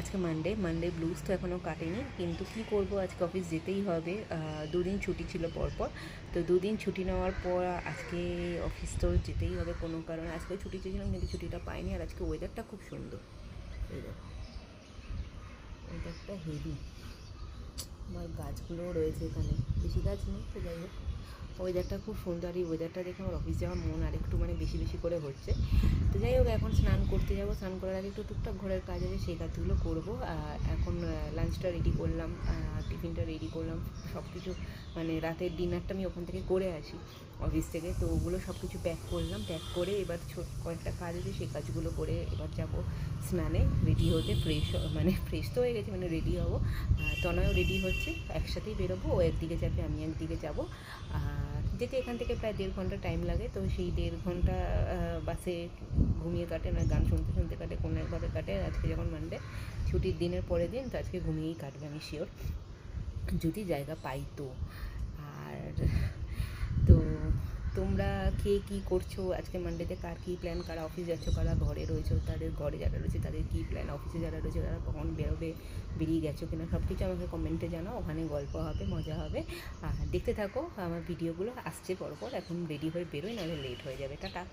আজকে Monday blues তো এখনও কাটেনি, কিন্তু কি করব, আজকে অফিস যেতেই হবে। দুদিন ছুটি ছিল পরপর, তো দুদিন ছুটি নেওয়ার পর আজকে অফিস তো যেতেই হবে কোনো কারণে। আজকেও ছুটি চেয়েছিলাম কিন্তু ছুটিটা পাইনি। আর আজকে ওয়েদারটা খুব সুন্দর, এই দেখো ওয়েদারটা হেভি। আমার গাছগুলোও রয়েছে এখানে, বেশি গাছ নেই তো যাই হোক, ওয়েদারটা খুব সুন্দর। এই ওয়েদারটা দেখে আমার অফিস যাওয়ার মন আর একটু বেশি বেশি করে হচ্ছে। তো যাই হোক, এখন স্নান করতে যাবো। স্নান করার আগে একটু টুকটাক ঘরের কাজ আছে, সেই কাজগুলো করবো। এখন লাঞ্চটা রেডি করলাম, টিফিনটা রেডি করলাম, সব কিছু রাতের ডিনারটা আমি ওখান থেকে করে আসি অফিস থেকে, তো ওগুলো সব কিছু প্যাক করলাম। প্যাক করে এবার কয়েকটা কাজ আছে, সেই কাজগুলো করে এবার যাবো স্নানে, রেডি হতে। ফ্রেশ তো হয়ে গেছে, রেডি হবো। তনয়ও রেডি হচ্ছে, একসাথেই বেরোবো। ও একদিকে যাবে, আমি একদিকে যাবো। আর যেতে এখান থেকে প্রায় 1.5 ঘন্টা টাইম লাগে, তো সেই 1.5 ঘন্টা বাসে ঘুমিয়ে কাটে, গান শুনতে শুনতে কাটে, কোনো একভাবে কাটে। আজকে যখন মানডে ছুটির দিনের পরের দিন, তো আজকে ঘুমিয়েই কাটবে, আমি শিওর, যদি জায়গা পাই তো। আর তো তোমরা কে কী করছো আজকে মানডেতে? কার কী প্ল্যান? কারা অফিস যাচ্ছ, কারা ঘরে রয়েছো, তাদের ঘরে যারা রয়েছে তাদের কী প্ল্যান? অফিসে যারা রয়েছে তারা কখন বেরোবে, বেরিয়ে গেছো কিনা, সব কিছু আমাকে কমেন্টে জানাও। ওখানে গল্প হবে, মজা হবে। আর দেখতে থাকো আমার ভিডিওগুলো, আসছে পরপর। এখন রেডি হয়ে বেরোই, নাহলে লেট হয়ে যাবে। টাটা।